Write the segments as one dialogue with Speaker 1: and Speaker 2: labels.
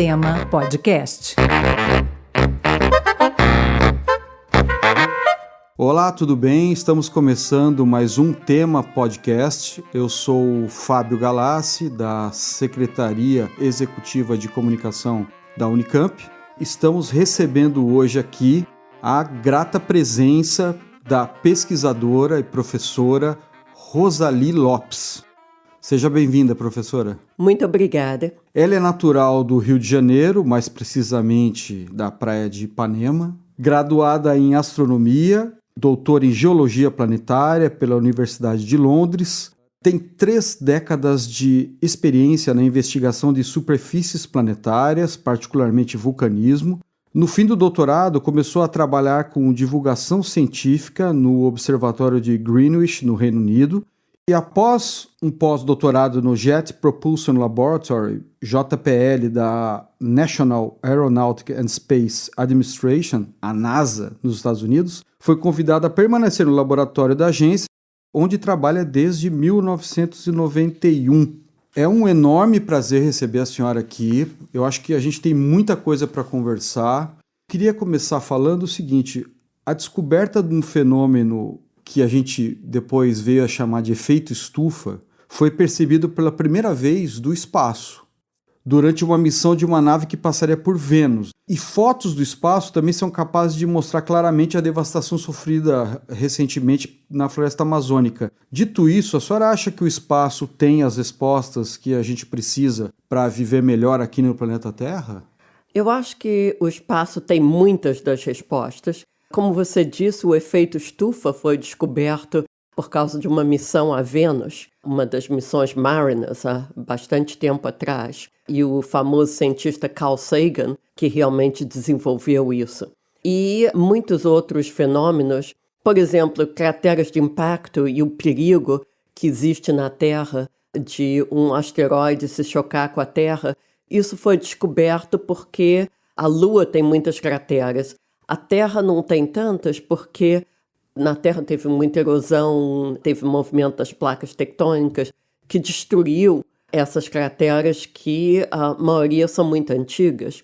Speaker 1: Tema Podcast.
Speaker 2: Olá, tudo bem? Estamos começando mais um Tema Podcast. Eu sou o Fábio Galassi, da Secretaria Executiva de Comunicação da Unicamp. Estamos recebendo hoje aqui a grata presença da pesquisadora e professora Rosali Lopes. Seja bem-vinda, professora.
Speaker 3: Muito obrigada.
Speaker 2: Ela é natural do Rio de Janeiro, mais precisamente da praia de Ipanema, graduada em astronomia, doutora em geologia planetária pela Universidade de Londres, tem 3 décadas de experiência na investigação de superfícies planetárias, particularmente vulcanismo. No fim do doutorado, começou a trabalhar com divulgação científica no Observatório de Greenwich, no Reino Unido, e após um pós-doutorado no Jet Propulsion Laboratory, JPL, da National Aeronautic and Space Administration, a NASA, nos Estados Unidos, foi convidada a permanecer no laboratório da agência, onde trabalha desde 1991. É um enorme prazer receber a senhora aqui. Eu acho que a gente tem muita coisa para conversar. Queria começar falando o seguinte: a descoberta de um fenômeno que a gente depois veio a chamar de efeito estufa, foi percebido pela primeira vez do espaço, durante uma missão de uma nave que passaria por Vênus. E fotos do espaço também são capazes de mostrar claramente a devastação sofrida recentemente na floresta amazônica. Dito isso, a senhora acha que o espaço tem as respostas que a gente precisa para viver melhor aqui no planeta Terra?
Speaker 3: Eu acho que o espaço tem muitas das respostas. Como você disse, o efeito estufa foi descoberto por causa de uma missão a Vênus, uma das missões Mariners, há bastante tempo atrás, e o famoso cientista Carl Sagan, que realmente desenvolveu isso. E muitos outros fenômenos, por exemplo, crateras de impacto e o perigo que existe na Terra de um asteroide se chocar com a Terra, isso foi descoberto porque a Lua tem muitas crateras. A Terra não tem tantas porque na Terra teve muita erosão, teve movimento das placas tectônicas que destruiu essas crateras que a maioria são muito antigas.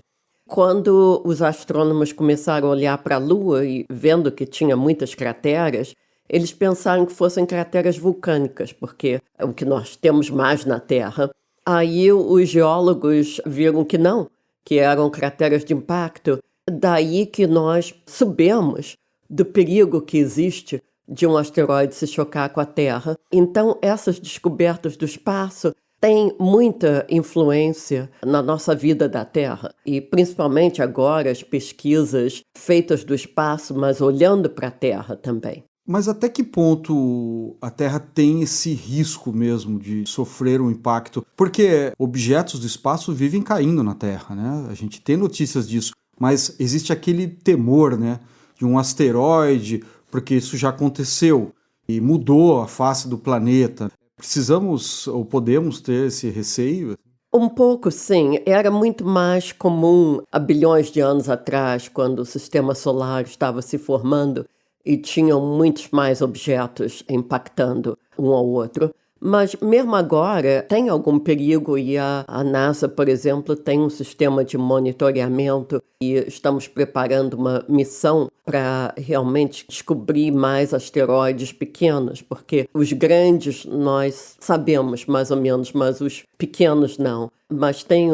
Speaker 3: Quando os astrônomos começaram a olhar para a Lua e vendo que tinha muitas crateras, eles pensaram que fossem crateras vulcânicas, porque é o que nós temos mais na Terra. Aí os geólogos viram que não, que eram crateras de impacto. Daí que nós sabemos do perigo que existe de um asteroide se chocar com a Terra. Então, essas descobertas do espaço têm muita influência na nossa vida da Terra. E, principalmente agora, as pesquisas feitas do espaço, mas olhando para a Terra também.
Speaker 2: Mas até que ponto a Terra tem esse risco mesmo de sofrer um impacto? Porque objetos do espaço vivem caindo na Terra, né? A gente tem notícias disso. Mas existe aquele temor, né, de um asteroide, porque isso já aconteceu e mudou a face do planeta. Precisamos ou podemos ter esse receio?
Speaker 3: Um pouco, sim. Era muito mais comum há bilhões de anos atrás, quando o sistema solar estava se formando e tinham muitos mais objetos impactando um ao outro. Mas mesmo agora tem algum perigo e a NASA, por exemplo, tem um sistema de monitoramento e estamos preparando uma missão para realmente descobrir mais asteroides pequenos, porque os grandes nós sabemos mais ou menos, mas os pequenos não. Mas tem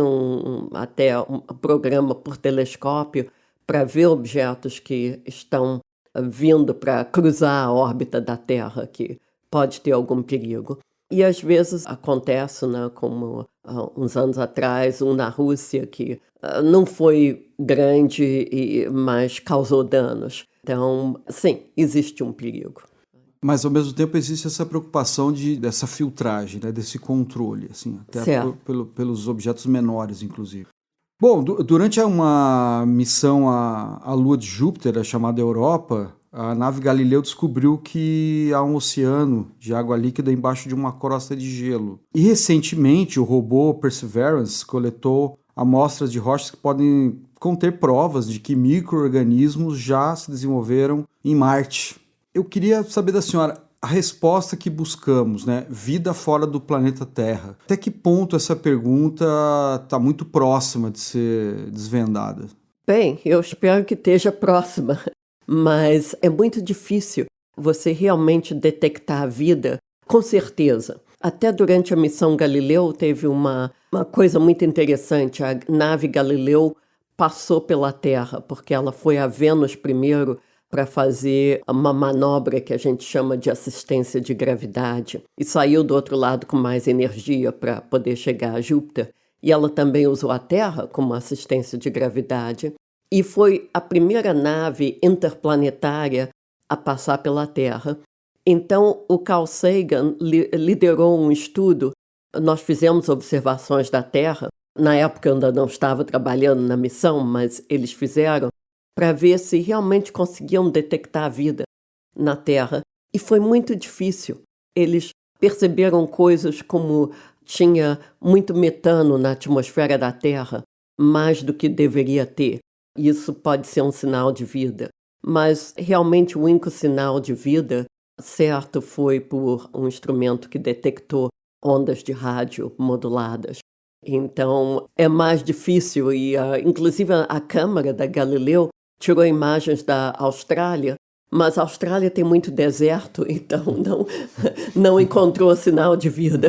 Speaker 3: até um programa por telescópio para ver objetos que estão vindo para cruzar a órbita da Terra, que pode ter algum perigo. E às vezes acontece, né, como uns anos atrás, na Rússia, que não foi grande, mas causou danos. Então, sim, existe um perigo.
Speaker 2: Mas, ao mesmo tempo, existe essa preocupação dessa filtragem, né, desse controle, assim, até pelos objetos menores, inclusive. Bom, durante uma missão à Lua de Júpiter, chamada Europa, a nave Galileu descobriu que há um oceano de água líquida embaixo de uma crosta de gelo. E recentemente o robô Perseverance coletou amostras de rochas que podem conter provas de que micro-organismos já se desenvolveram em Marte. Eu queria saber da senhora, a resposta que buscamos, né? Vida fora do planeta Terra. Até que ponto essa pergunta está muito próxima de ser desvendada?
Speaker 3: Bem, eu espero que esteja próxima, mas é muito difícil você realmente detectar a vida com certeza. Até durante a missão Galileu teve uma coisa muito interessante. A nave Galileu passou pela Terra, porque ela foi a Vênus primeiro para fazer uma manobra que a gente chama de assistência de gravidade, e saiu do outro lado com mais energia para poder chegar a Júpiter. E ela também usou a Terra como assistência de gravidade, e foi a primeira nave interplanetária a passar pela Terra. Então, o Carl Sagan liderou um estudo. Nós fizemos observações da Terra. Na época eu ainda não estava trabalhando na missão, mas eles fizeram, para ver se realmente conseguiam detectar a vida na Terra. E foi muito difícil. Eles perceberam coisas como tinha muito metano na atmosfera da Terra, mais do que deveria ter. Isso pode ser um sinal de vida. Mas realmente o único sinal de vida certo foi por um instrumento que detectou ondas de rádio moduladas. Então é mais difícil e inclusive a câmera da Galileu tirou imagens da Austrália, mas a Austrália tem muito deserto, então não encontrou sinal de vida.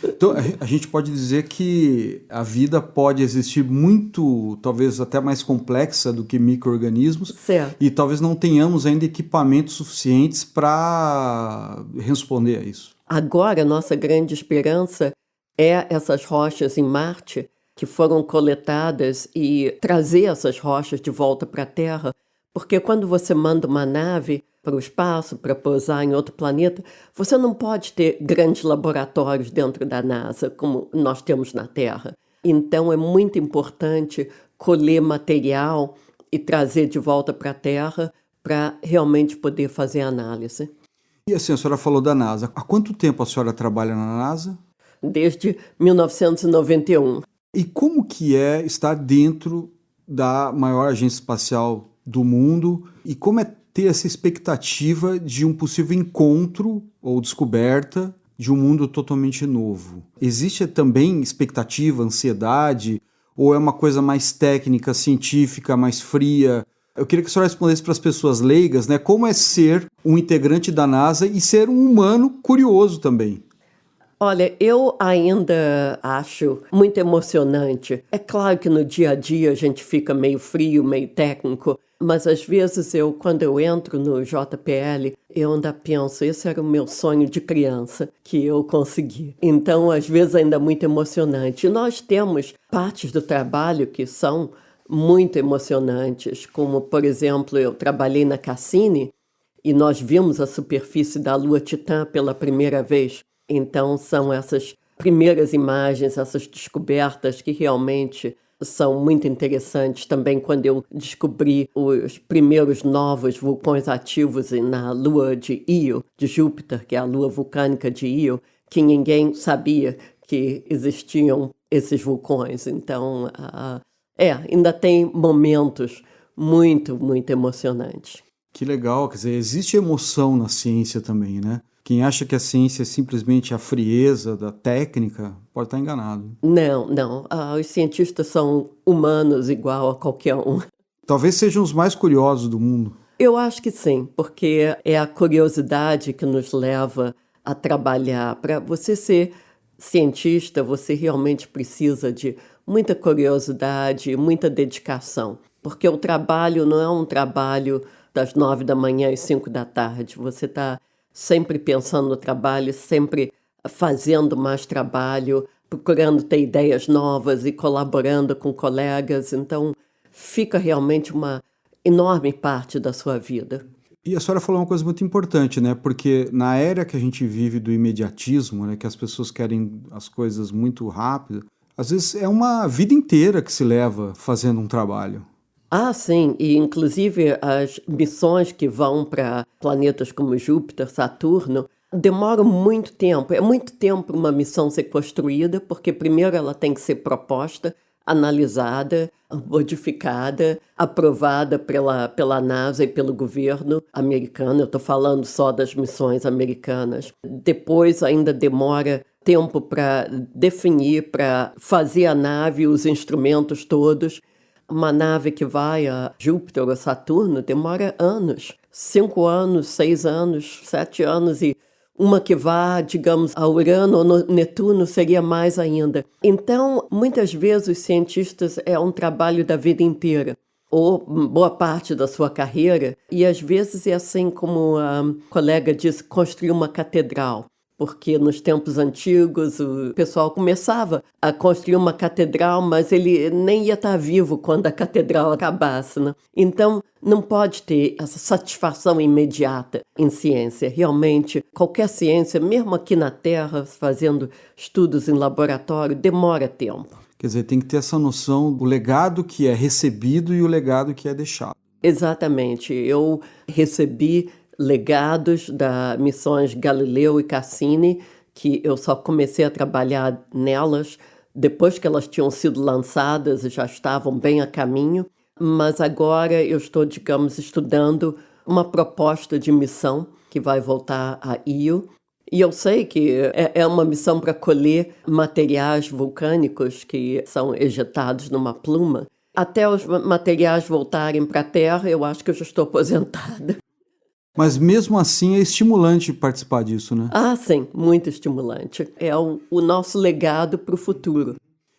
Speaker 2: Então, a gente pode dizer que a vida pode existir muito, talvez até mais complexa do que micro-organismos,
Speaker 3: Certo.
Speaker 2: e talvez não tenhamos ainda equipamentos suficientes para responder a isso.
Speaker 3: Agora, a nossa grande esperança é essas rochas em Marte, que foram coletadas, e trazer essas rochas de volta para a Terra, porque quando você manda uma nave para o espaço, para pousar em outro planeta, você não pode ter grandes laboratórios dentro da NASA, como nós temos na Terra. Então é muito importante colher material e trazer de volta para a Terra para realmente poder fazer análise.
Speaker 2: E assim, a senhora falou da NASA. Há quanto tempo a senhora trabalha na NASA?
Speaker 3: Desde 1991.
Speaker 2: E como que é estar dentro da maior agência espacial do mundo? E como é ter essa expectativa de um possível encontro ou descoberta de um mundo totalmente novo? Existe também expectativa, ansiedade? Ou é uma coisa mais técnica, científica, mais fria? Eu queria que a senhora respondesse para as pessoas leigas, né? Como é ser um integrante da NASA e ser um humano curioso também?
Speaker 3: Olha, eu ainda acho muito emocionante. É claro que no dia a dia a gente fica meio frio, meio técnico, mas às vezes quando eu entro no JPL, eu ainda penso, esse era o meu sonho de criança, que eu consegui. Então, às vezes ainda é muito emocionante. E nós temos partes do trabalho que são muito emocionantes, como, por exemplo, eu trabalhei na Cassini e nós vimos a superfície da Lua Titã pela primeira vez. Então, são essas primeiras imagens, essas descobertas que realmente são muito interessantes. Também quando eu descobri os primeiros novos vulcões ativos na Lua de Io, de Júpiter, que é a lua vulcânica de Io, que ninguém sabia que existiam esses vulcões. Então, ainda tem momentos muito, muito emocionantes.
Speaker 2: Que legal, quer dizer, existe emoção na ciência também, né? Quem acha que a ciência é simplesmente a frieza da técnica pode estar enganado.
Speaker 3: Não. Os cientistas são humanos igual a qualquer um.
Speaker 2: Talvez sejam os mais curiosos do mundo.
Speaker 3: Eu acho que sim, porque é a curiosidade que nos leva a trabalhar. Para você ser cientista, você realmente precisa de muita curiosidade, muita dedicação. Porque o trabalho não é um trabalho das 9 da manhã às 5 da tarde. Você está sempre pensando no trabalho, sempre fazendo mais trabalho, procurando ter ideias novas e colaborando com colegas. Então, fica realmente uma enorme parte da sua vida.
Speaker 2: E a senhora falou uma coisa muito importante, né? Porque na era que a gente vive do imediatismo, né, que as pessoas querem as coisas muito rápido, às vezes é uma vida inteira que se leva fazendo um trabalho.
Speaker 3: Ah, sim, e inclusive as missões que vão para planetas como Júpiter, Saturno, demoram muito tempo. É muito tempo para uma missão ser construída, porque primeiro ela tem que ser proposta, analisada, modificada, aprovada pela NASA e pelo governo americano. Eu estou falando só das missões americanas. Depois ainda demora tempo para definir, para fazer a nave, os instrumentos todos. Uma nave que vai a Júpiter ou Saturno demora anos, 5 anos, 6 anos, 7 anos, e uma que vá, digamos, a Urano ou Netuno seria mais ainda. Então, muitas vezes os cientistas é um trabalho da vida inteira, ou boa parte da sua carreira, e às vezes é assim como a colega disse, construir uma catedral. Porque nos tempos antigos o pessoal começava a construir uma catedral, mas ele nem ia estar vivo quando a catedral acabasse, né? Então, não pode ter essa satisfação imediata em ciência. Realmente, qualquer ciência, mesmo aqui na Terra, fazendo estudos em laboratório, demora tempo.
Speaker 2: Quer dizer, tem que ter essa noção do legado que é recebido e o legado que é deixado.
Speaker 3: Exatamente. Eu recebi legados das missões Galileu e Cassini, que eu só comecei a trabalhar nelas depois que elas tinham sido lançadas e já estavam bem a caminho, mas agora eu estou, digamos, estudando uma proposta de missão que vai voltar a Io, e eu sei que é uma missão para colher materiais vulcânicos que são ejetados numa pluma. Até os materiais voltarem para a Terra, eu acho que eu já estou aposentada.
Speaker 2: Mas mesmo assim é estimulante participar disso, né?
Speaker 3: Ah, sim, muito estimulante. É o nosso legado para o futuro.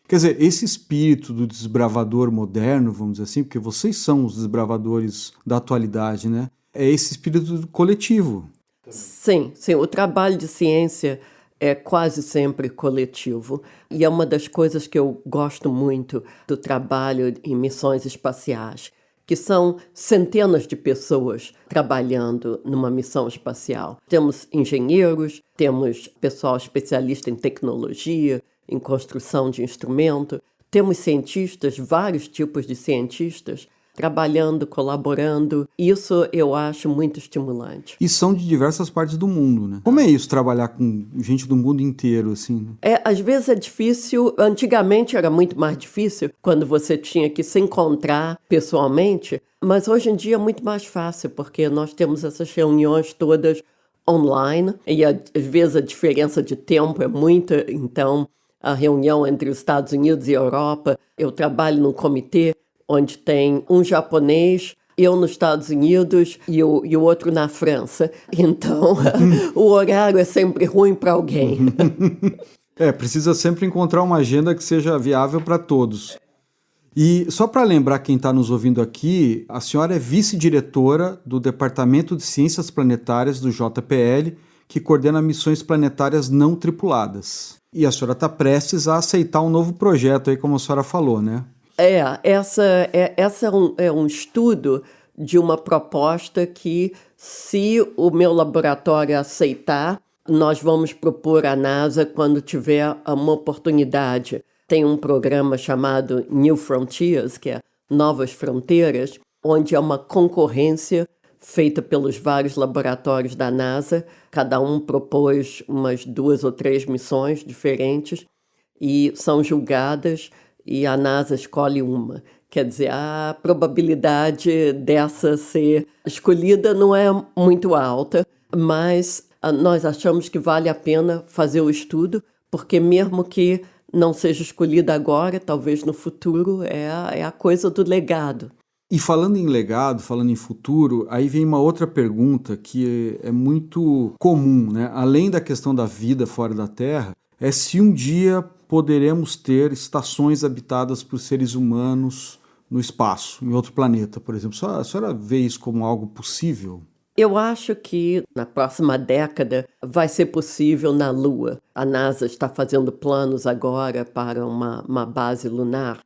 Speaker 2: Quer dizer, esse espírito do desbravador moderno, vamos dizer assim, porque vocês são os desbravadores da atualidade, né? É esse espírito coletivo.
Speaker 3: Sim, sim. O trabalho de ciência é quase sempre coletivo. E é uma das coisas que eu gosto muito do trabalho em missões espaciais, que são centenas de pessoas trabalhando numa missão espacial. Temos engenheiros, temos pessoal especialista em tecnologia, em construção de instrumento, temos cientistas, vários tipos de cientistas, trabalhando, colaborando. Isso eu acho muito estimulante.
Speaker 2: E são de diversas partes do mundo, né? Como é isso, trabalhar com gente do mundo inteiro, assim?
Speaker 3: Às vezes é difícil. Antigamente era muito mais difícil, quando você tinha que se encontrar pessoalmente, mas hoje em dia é muito mais fácil, porque nós temos essas reuniões todas online, e às vezes a diferença de tempo é muita, então a reunião entre os Estados Unidos e a Europa, eu trabalho num comitê onde tem um japonês, eu nos Estados Unidos e o outro na França. Então, o horário é sempre ruim para alguém.
Speaker 2: Precisa sempre encontrar uma agenda que seja viável para todos. E só para lembrar quem está nos ouvindo aqui, a senhora é vice-diretora do Departamento de Ciências Planetárias do JPL, que coordena missões planetárias não tripuladas. E a senhora está prestes a aceitar um novo projeto aí, como a senhora falou, né?
Speaker 3: Essa é um estudo de uma proposta que, se o meu laboratório aceitar, nós vamos propor à NASA quando tiver uma oportunidade. Tem um programa chamado New Frontiers, que é Novas Fronteiras, onde é uma concorrência feita pelos vários laboratórios da NASA. Cada um propôs umas 2 ou 3 missões diferentes e são julgadas, e a NASA escolhe uma. Quer dizer, a probabilidade dessa ser escolhida não é muito alta, mas nós achamos que vale a pena fazer o estudo, porque mesmo que não seja escolhida agora, talvez no futuro, é a coisa do legado.
Speaker 2: E falando em legado, falando em futuro, aí vem uma outra pergunta que é muito comum, né? Além da questão da vida fora da Terra, é se um dia poderemos ter estações habitadas por seres humanos no espaço, em outro planeta, por exemplo. A senhora vê isso como algo possível?
Speaker 3: Eu acho que na próxima década vai ser possível na Lua. A NASA está fazendo planos agora para uma base lunar,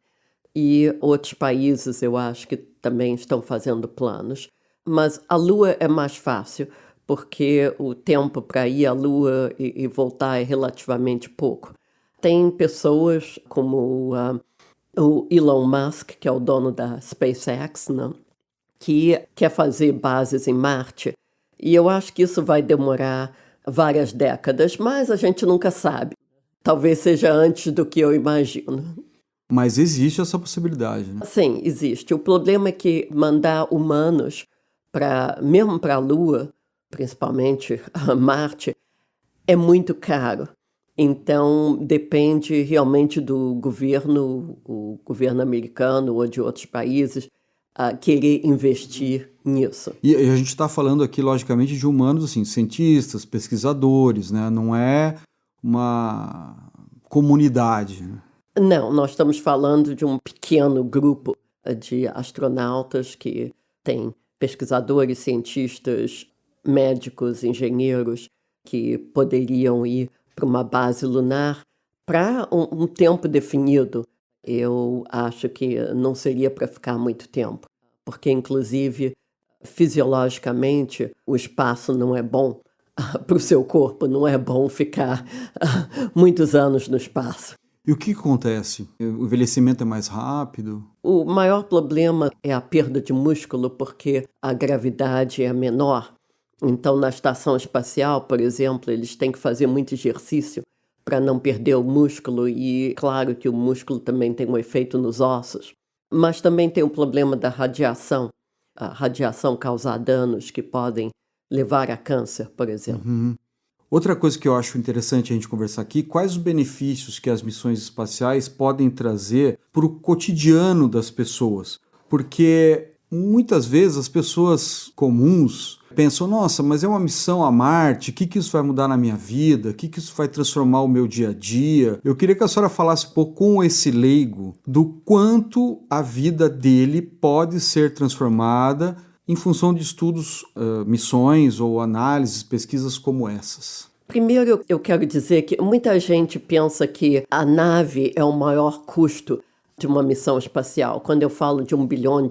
Speaker 3: e outros países eu acho que também estão fazendo planos. Mas a Lua é mais fácil, porque o tempo para ir à Lua e voltar é relativamente pouco. Tem pessoas como o Elon Musk, que é o dono da SpaceX, né, que quer fazer bases em Marte. E eu acho que isso vai demorar várias décadas, mas a gente nunca sabe. Talvez seja antes do que eu imagino.
Speaker 2: Mas existe essa possibilidade, né?
Speaker 3: Sim, existe. O problema é que mandar humanos mesmo para a Lua, principalmente a Marte, é muito caro. Então, depende realmente do governo, o governo americano ou de outros países, a querer investir nisso.
Speaker 2: E a gente está falando aqui, logicamente, de humanos, assim, cientistas, pesquisadores, né? Não é uma comunidade, né?
Speaker 3: Não, nós estamos falando de um pequeno grupo de astronautas que tem pesquisadores, cientistas, médicos, engenheiros que poderiam ir para uma base lunar para um tempo definido. Eu acho que não seria para ficar muito tempo, porque, inclusive, fisiologicamente, o espaço não é bom para o seu corpo, não é bom ficar muitos anos no espaço.
Speaker 2: E o que acontece? O envelhecimento é mais rápido?
Speaker 3: O maior problema é a perda de músculo, porque a gravidade é menor. Então, na estação espacial, por exemplo, eles têm que fazer muito exercício para não perder o músculo. E claro que o músculo também tem um efeito nos ossos. Mas também tem o problema da radiação. A radiação causa danos que podem levar a câncer, por exemplo.
Speaker 2: Uhum. Outra coisa que eu acho interessante a gente conversar aqui, quais os benefícios que as missões espaciais podem trazer para o cotidiano das pessoas? Porque muitas vezes as pessoas comuns pensam, nossa, mas é uma missão a Marte, o que isso vai mudar na minha vida? O que isso vai transformar o meu dia a dia? Eu queria que a senhora falasse um pouco com esse leigo do quanto a vida dele pode ser transformada em função de estudos, missões ou análises, pesquisas como essas.
Speaker 3: Primeiro, eu quero dizer que muita gente pensa que a nave é o maior custo de uma missão espacial, quando eu falo de $1 bilhão,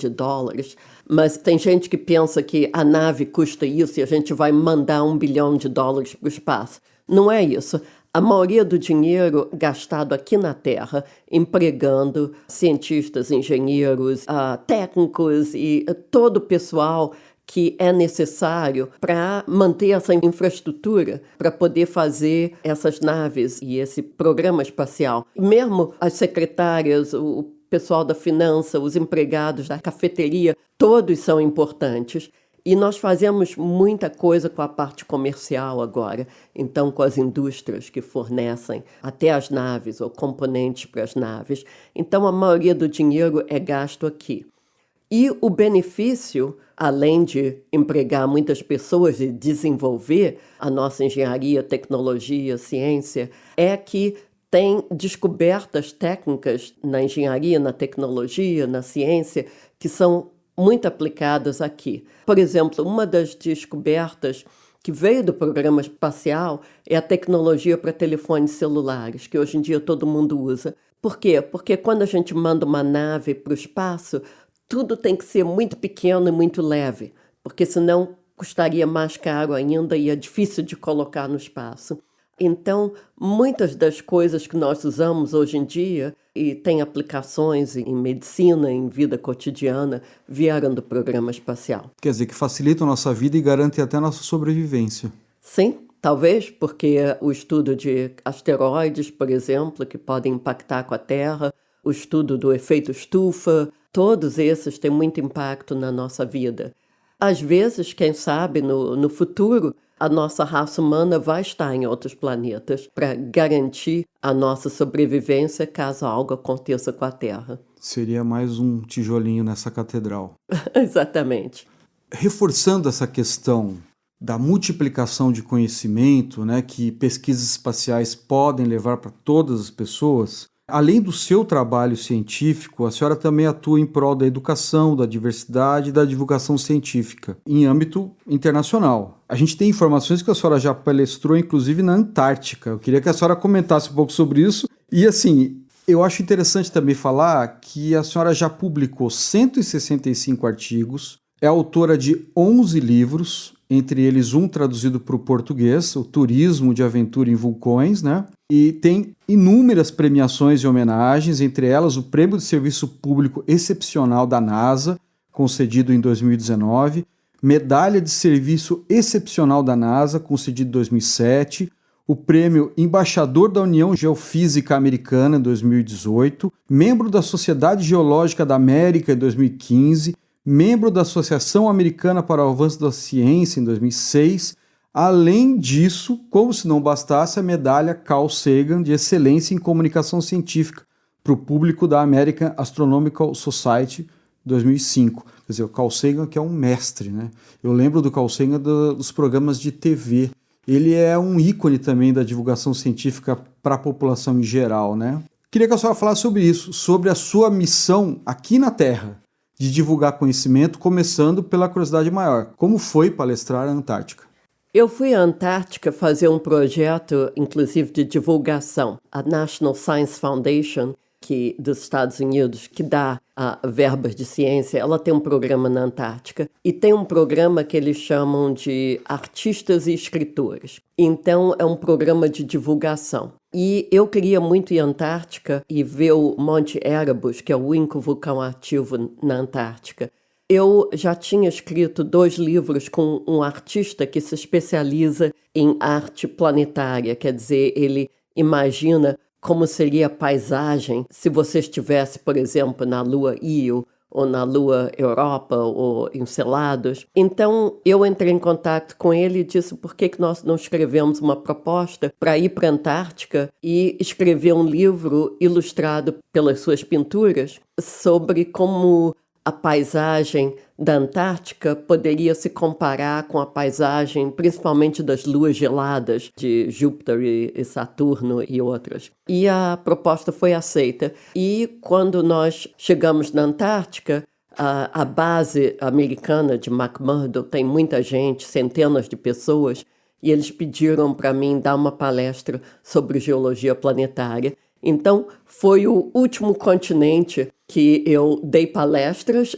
Speaker 3: mas tem gente que pensa que a nave custa isso e a gente vai mandar $1 bilhão para o espaço. Não é isso. A maioria do dinheiro gastado aqui na Terra, empregando cientistas, engenheiros, técnicos e todo o pessoal que é necessário para manter essa infraestrutura, para poder fazer essas naves e esse programa espacial. Mesmo as secretárias, o pessoal da finança, os empregados da cafeteria, todos são importantes. E nós fazemos muita coisa com a parte comercial agora, então com as indústrias que fornecem até as naves ou componentes para as naves. Então a maioria do dinheiro é gasto aqui. E o benefício, além de empregar muitas pessoas e desenvolver a nossa engenharia, tecnologia, ciência, é que tem descobertas técnicas na engenharia, na tecnologia, na ciência, que são muito aplicadas aqui. Por exemplo, uma das descobertas que veio do programa espacial é a tecnologia para telefones celulares, que hoje em dia todo mundo usa. Por quê? Porque quando a gente manda uma nave para o espaço, tudo tem que ser muito pequeno e muito leve, porque senão custaria mais caro ainda e é difícil de colocar no espaço. Então, muitas das coisas que nós usamos hoje em dia e tem aplicações em medicina, em vida cotidiana, vieram do programa espacial.
Speaker 2: Quer dizer, que facilitam a nossa vida e garantem até a nossa sobrevivência.
Speaker 3: Sim, talvez, porque o estudo de asteroides, por exemplo, que podem impactar com a Terra, o estudo do efeito estufa, todos esses têm muito impacto na nossa vida. Às vezes, quem sabe, no futuro, a nossa raça humana vai estar em outros planetas para garantir a nossa sobrevivência caso algo aconteça com a Terra.
Speaker 2: Seria mais um tijolinho nessa catedral.
Speaker 3: Exatamente.
Speaker 2: Reforçando essa questão da multiplicação de conhecimento, né, que pesquisas espaciais podem levar para todas as pessoas, além do seu trabalho científico, a senhora também atua em prol da educação, da diversidade e da divulgação científica, em âmbito internacional. A gente tem informações que a senhora já palestrou, inclusive, na Antártica. Eu queria que a senhora comentasse um pouco sobre isso. E, assim, eu acho interessante também falar que a senhora já publicou 165 artigos, é autora de 11 livros, entre eles um traduzido para o português, o Turismo de Aventura em Vulcões, né? E tem inúmeras premiações e homenagens, entre elas o Prêmio de Serviço Público Excepcional da NASA, concedido em 2019, Medalha de Serviço Excepcional da NASA, concedido em 2007, o prêmio Embaixador da União Geofísica Americana em 2018, membro da Sociedade Geológica da América em 2015, membro da Associação Americana para o Avanço da Ciência em 2006. Além disso, como se não bastasse, a medalha Carl Sagan de Excelência em Comunicação Científica para o público da American Astronomical Society 2005. Quer dizer, o Carl Sagan que é um mestre, né? Eu lembro do Carl Sagan dos programas de TV. Ele é um ícone também da divulgação científica para a população em geral, né? Queria que a senhora falasse sobre isso, sobre a sua missão aqui na Terra, de divulgar conhecimento, começando pela curiosidade maior. Como foi palestrar na Antártica?
Speaker 3: Eu fui à Antártica fazer um projeto, inclusive, de divulgação. A National Science Foundation, dos Estados Unidos, que dá verbas de ciência, ela tem um programa na Antártica e tem um programa que eles chamam de artistas e escritores. Então, é um programa de divulgação. E eu queria muito ir à Antártica e ver o Monte Erebus, que é o único vulcão ativo na Antártica. Eu já tinha escrito 2 livros com um artista que se especializa em arte planetária, quer dizer, ele imagina como seria a paisagem se você estivesse, por exemplo, na Lua Io, ou na Lua Europa, ou Encelados. Então, eu entrei em contato com ele e disse por que nós não escrevemos uma proposta para ir para a Antártica e escrever um livro ilustrado pelas suas pinturas sobre como a paisagem da Antártica poderia se comparar com a paisagem, principalmente das luas geladas de Júpiter e Saturno e outras. E a proposta foi aceita. E quando nós chegamos na Antártica, a base americana de McMurdo tem muita gente, centenas de pessoas, e eles pediram para mim dar uma palestra sobre geologia planetária. Então, foi o último continente que eu dei palestras,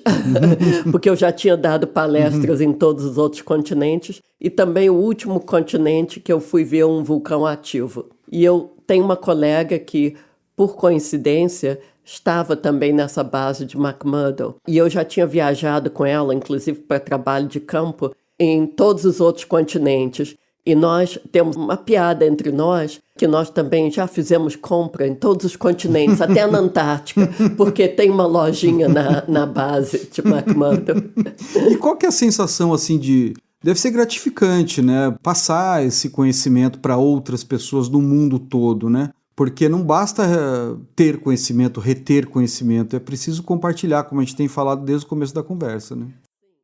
Speaker 3: porque eu já tinha dado palestras em todos os outros continentes, e também o último continente que eu fui ver um vulcão ativo. E eu tenho uma colega que, por coincidência, estava também nessa base de McMurdo, e eu já tinha viajado com ela, inclusive para trabalho de campo, em todos os outros continentes. E nós temos uma piada entre nós, que nós também já fizemos compra em todos os continentes, até na Antártica, porque tem uma lojinha na base de McMurdo.
Speaker 2: E qual que é a sensação, assim, Deve ser gratificante, né? Passar esse conhecimento para outras pessoas do mundo todo, né? Porque não basta ter conhecimento, reter conhecimento, é preciso compartilhar, como a gente tem falado desde o começo da conversa, né?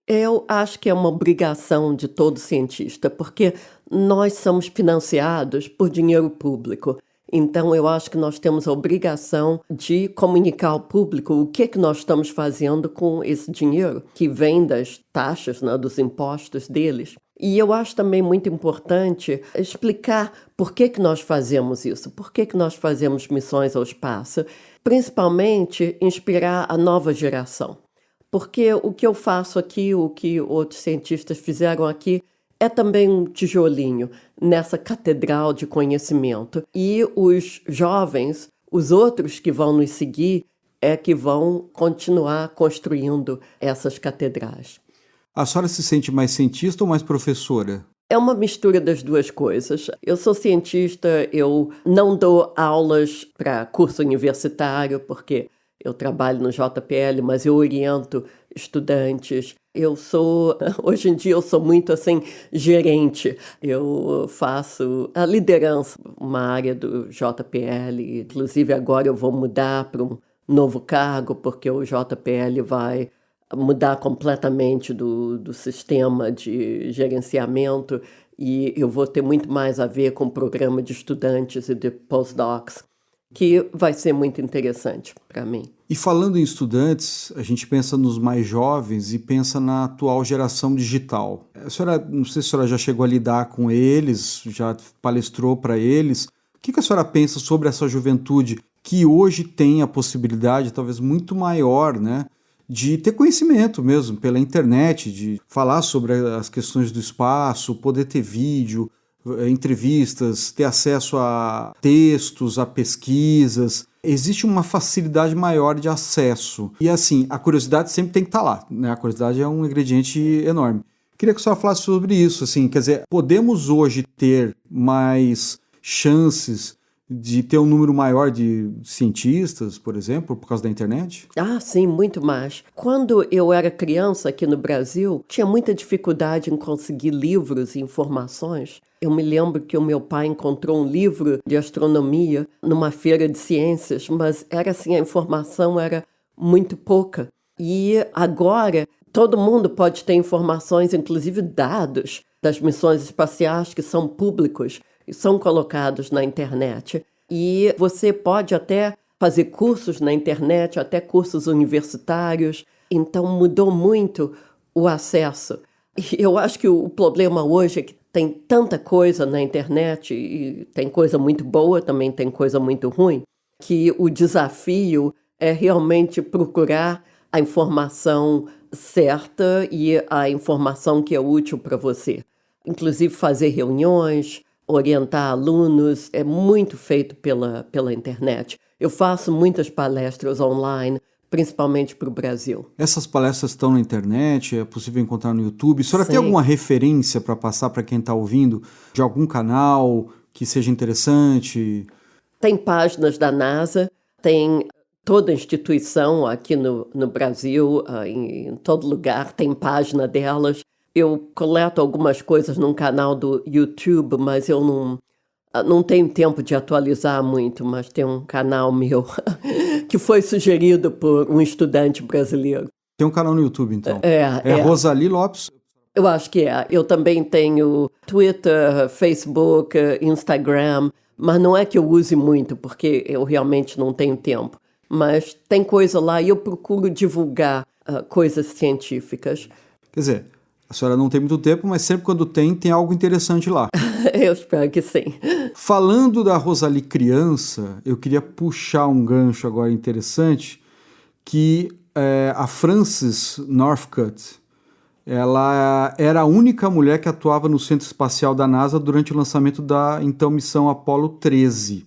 Speaker 3: Eu acho que é uma obrigação de todo cientista, porque nós somos financiados por dinheiro público. Então, eu acho que nós temos a obrigação de comunicar ao público o que nós estamos fazendo com esse dinheiro, que vem das taxas, né, dos impostos deles. E eu acho também muito importante explicar por que nós fazemos isso, por que nós fazemos missões ao espaço, principalmente inspirar a nova geração. Porque o que eu faço aqui, o que outros cientistas fizeram aqui, é também um tijolinho nessa catedral de conhecimento. E os jovens, os outros que vão nos seguir, é que vão continuar construindo essas catedrais.
Speaker 2: A senhora se sente mais cientista ou mais professora?
Speaker 3: É uma mistura das duas coisas. Eu sou cientista, eu não dou aulas para curso universitário, porque eu trabalho no JPL, mas eu oriento estudantes. Hoje em dia eu sou muito assim, gerente. Eu faço a liderança, uma área do JPL. Inclusive agora eu vou mudar para um novo cargo, porque o JPL vai mudar completamente do sistema de gerenciamento e eu vou ter muito mais a ver com o programa de estudantes e de postdocs, que vai ser muito interessante para mim.
Speaker 2: E falando em estudantes, a gente pensa nos mais jovens e pensa na atual geração digital. A senhora, não sei se a senhora já chegou a lidar com eles, já palestrou para eles. O que a senhora pensa sobre essa juventude que hoje tem a possibilidade, talvez muito maior, né, de ter conhecimento mesmo pela internet, de falar sobre as questões do espaço, poder ter vídeo, entrevistas, ter acesso a textos, a pesquisas. Existe uma facilidade maior de acesso. E assim, a curiosidade sempre tem que estar lá, né? A curiosidade é um ingrediente enorme. Queria que a senhora falasse sobre isso, assim, quer dizer, podemos hoje ter mais chances de ter um número maior de cientistas, por exemplo, por causa da internet?
Speaker 3: Ah, sim, muito mais. Quando eu era criança aqui no Brasil, tinha muita dificuldade em conseguir livros e informações. Eu me lembro que o meu pai encontrou um livro de astronomia numa feira de ciências, mas era assim, a informação era muito pouca. E agora todo mundo pode ter informações, inclusive dados das missões espaciais que são públicos e são colocados na internet. E você pode até fazer cursos na internet, até cursos universitários. Então mudou muito o acesso. E eu acho que o problema hoje é que tem tanta coisa na internet, e tem coisa muito boa, também tem coisa muito ruim, que o desafio é realmente procurar a informação certa e a informação que é útil para você. Inclusive fazer reuniões, orientar alunos, é muito feito pela internet. Eu faço muitas palestras online, principalmente para o Brasil.
Speaker 2: Essas palestras estão na internet, é possível encontrar no YouTube. A senhora tem alguma referência para passar para quem está ouvindo de algum canal que seja interessante?
Speaker 3: Tem páginas da NASA, tem toda instituição aqui no Brasil, em todo lugar, tem página delas. Eu coleto algumas coisas num canal do YouTube, mas eu não tenho tempo de atualizar muito, mas tem um canal meu que foi sugerido por um estudante brasileiro.
Speaker 2: Tem um canal no YouTube, então?
Speaker 3: É.
Speaker 2: Rosali Lopes?
Speaker 3: Eu acho que é. Eu também tenho Twitter, Facebook, Instagram, mas não é que eu use muito, porque eu realmente não tenho tempo. Mas tem coisa lá e eu procuro divulgar coisas científicas.
Speaker 2: Quer dizer, a senhora não tem muito tempo, mas sempre quando tem algo interessante lá.
Speaker 3: Eu espero que sim.
Speaker 2: Falando da Rosali criança, eu queria puxar um gancho agora interessante, que a Frances Northcutt, ela era a única mulher que atuava no Centro Espacial da NASA durante o lançamento da, então, missão Apollo 13.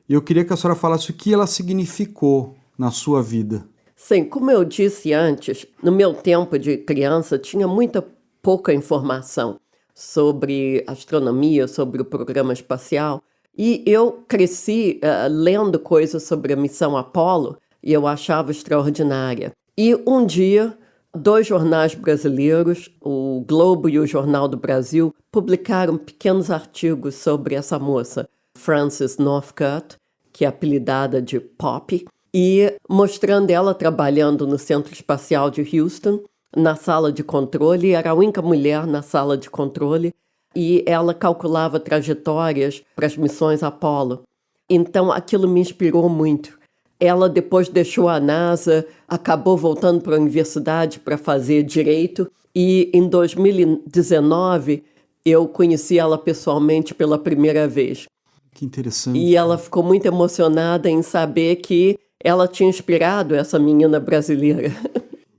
Speaker 2: E eu queria que a senhora falasse o que ela significou na sua vida.
Speaker 3: Sim, como eu disse antes, no meu tempo de criança tinha muita pouca informação sobre astronomia, sobre o programa espacial, e eu cresci lendo coisas sobre a missão Apollo e eu achava extraordinária. E um dia, 2 jornais brasileiros, o Globo e o Jornal do Brasil, publicaram pequenos artigos sobre essa moça, Frances Northcutt, que é apelidada de Poppy, e mostrando ela trabalhando no Centro Espacial de Houston, na sala de controle, era a única mulher na sala de controle, e ela calculava trajetórias para as missões Apollo. Então aquilo me inspirou muito. Ela depois deixou a NASA, acabou voltando para a universidade para fazer direito, e em 2019 eu conheci ela pessoalmente pela primeira vez.
Speaker 2: Que interessante.
Speaker 3: E ela ficou muito emocionada em saber que ela tinha inspirado essa menina brasileira.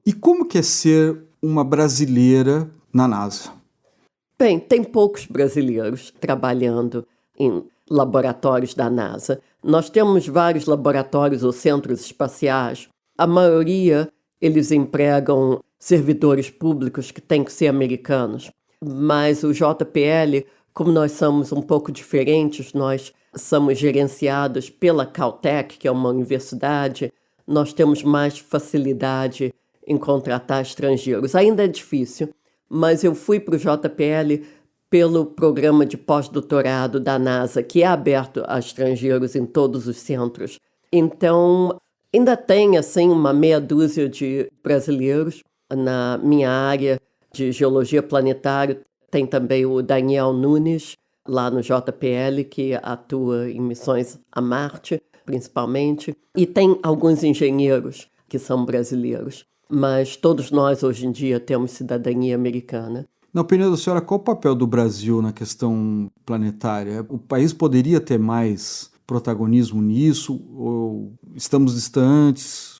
Speaker 2: E como que é ser uma brasileira na NASA?
Speaker 3: Bem, tem poucos brasileiros trabalhando em laboratórios da NASA. Nós temos vários laboratórios ou centros espaciais. A maioria, eles empregam servidores públicos que têm que ser americanos. Mas o JPL, como nós somos um pouco diferentes, nós somos gerenciados pela Caltech, que é uma universidade, nós temos mais facilidade em contratar estrangeiros. Ainda é difícil, mas eu fui para o JPL pelo programa de pós-doutorado da NASA, que é aberto a estrangeiros em todos os centros. Então, ainda tem, assim, uma meia dúzia de brasileiros. Na minha área de geologia planetária, tem também o Daniel Nunes, lá no JPL, que atua em missões a Marte, principalmente. E tem alguns engenheiros que são brasileiros. Mas todos nós, hoje em dia, temos cidadania americana.
Speaker 2: Na opinião da senhora, qual o papel do Brasil na questão planetária? O país poderia ter mais protagonismo nisso? Ou estamos distantes?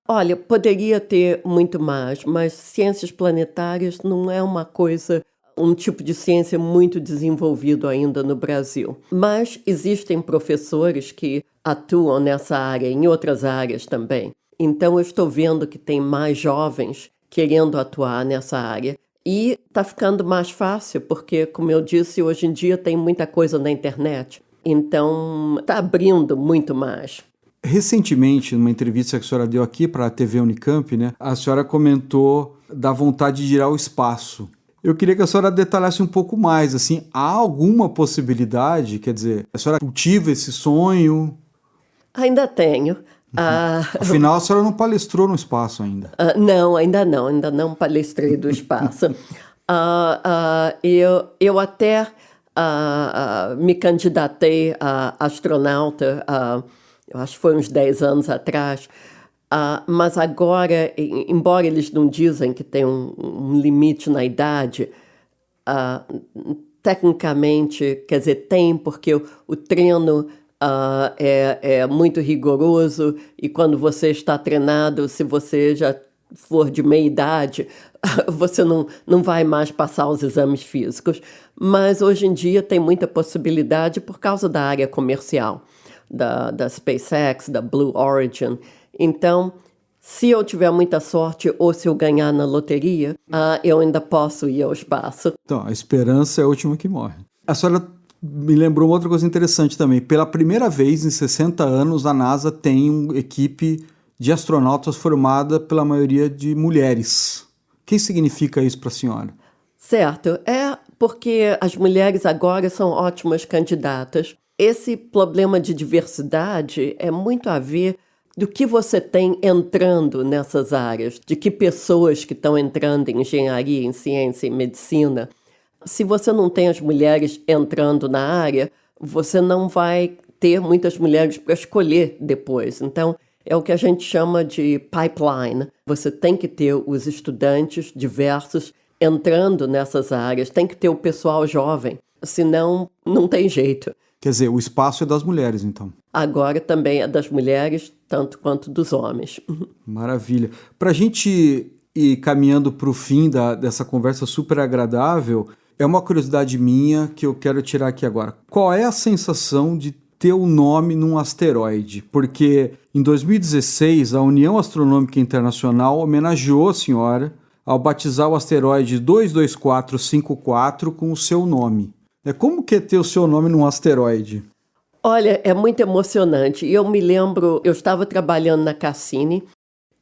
Speaker 3: Olha, poderia ter muito mais, mas ciências planetárias não é uma coisa, um tipo de ciência muito desenvolvido ainda no Brasil. Mas existem professores que atuam nessa área, em outras áreas também. Então, eu estou vendo que tem mais jovens querendo atuar nessa área. E está ficando mais fácil, porque, como eu disse, hoje em dia tem muita coisa na internet. Então, está abrindo muito mais.
Speaker 2: Recentemente, numa entrevista que a senhora deu aqui para a TV Unicamp, né, a senhora comentou da vontade de ir ao espaço. Eu queria que a senhora detalhasse um pouco mais, assim, há alguma possibilidade, quer dizer, a senhora cultiva esse sonho?
Speaker 3: Ainda tenho.
Speaker 2: Afinal, a senhora não palestrou no espaço ainda.
Speaker 3: Não, ainda não palestrei do espaço. Eu até me candidatei a astronauta, eu acho que foi uns 10 anos atrás, mas agora, embora eles não dizem que tem um limite na idade, tecnicamente, quer dizer, tem, porque o treino é muito rigoroso e quando você está treinado, se você já for de meia idade, você não vai mais passar os exames físicos. Mas hoje em dia tem muita possibilidade por causa da área comercial, da SpaceX, da Blue Origin. Então, se eu tiver muita sorte ou se eu ganhar na loteria, eu ainda posso ir ao espaço.
Speaker 2: Então, a esperança é a última que morre. A senhora me lembrou uma outra coisa interessante também. Pela primeira vez em 60 anos, a NASA tem uma equipe de astronautas formada pela maioria de mulheres. O que significa isso para a senhora?
Speaker 3: Certo. É porque as mulheres agora são ótimas candidatas. Esse problema de diversidade é muito a ver do que você tem entrando nessas áreas, de que pessoas que estão entrando em engenharia, em ciência e medicina. Se você não tem as mulheres entrando na área, você não vai ter muitas mulheres para escolher depois. Então, é o que a gente chama de pipeline. Você tem que ter os estudantes diversos entrando nessas áreas, tem que ter o pessoal jovem, senão não tem jeito.
Speaker 2: Quer dizer, o espaço é das mulheres, então.
Speaker 3: Agora também é das mulheres, tanto quanto dos homens.
Speaker 2: Maravilha. Para a gente ir caminhando para o fim dessa conversa super agradável, é uma curiosidade minha que eu quero tirar aqui agora. Qual é a sensação de ter o nome num asteroide? Porque em 2016, a União Astronômica Internacional homenageou a senhora ao batizar o asteroide 22454 com o seu nome. Como que é ter o seu nome num asteroide?
Speaker 3: Olha, é muito emocionante. Eu me lembro, eu estava trabalhando na Cassini,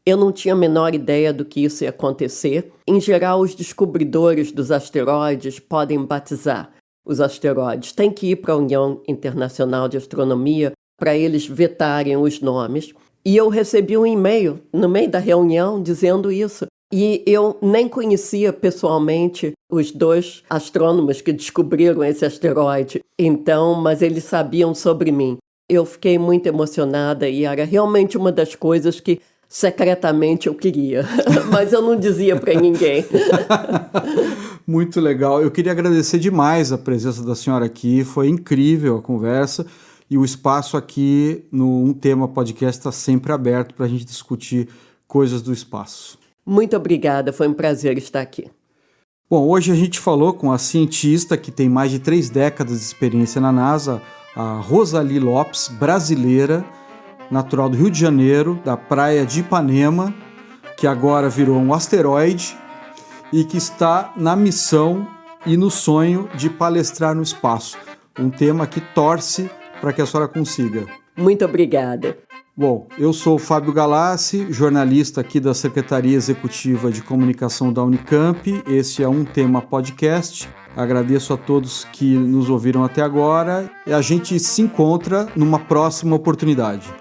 Speaker 3: eu não tinha a menor ideia do que isso ia acontecer. Em geral, os descobridores dos asteroides podem batizar os asteroides. Tem que ir para a União Internacional de Astronomia para eles vetarem os nomes. E eu recebi um e-mail no meio da reunião dizendo isso. E eu nem conhecia pessoalmente os 2 astrônomos que descobriram esse asteroide. Então, mas eles sabiam sobre mim. Eu fiquei muito emocionada e era realmente uma das coisas que secretamente eu queria, mas eu não dizia para ninguém.
Speaker 2: Muito legal. Eu queria agradecer demais a presença da senhora aqui. Foi incrível a conversa e o espaço aqui no Um Tema Podcast está sempre aberto para a gente discutir coisas do espaço.
Speaker 3: Muito obrigada, foi um prazer estar aqui.
Speaker 2: Bom, hoje a gente falou com a cientista que tem mais de 3 décadas de experiência na NASA, a Rosali Lopes, brasileira, natural do Rio de Janeiro, da praia de Ipanema, que agora virou um asteroide e que está na missão e no sonho de palestrar no espaço. Um tema que torce para que a senhora consiga.
Speaker 3: Muito obrigada.
Speaker 2: Bom, eu sou o Fábio Galassi, jornalista aqui da Secretaria Executiva de Comunicação da Unicamp. Esse é Um Tema Podcast. Agradeço a todos que nos ouviram até agora e a gente se encontra numa próxima oportunidade.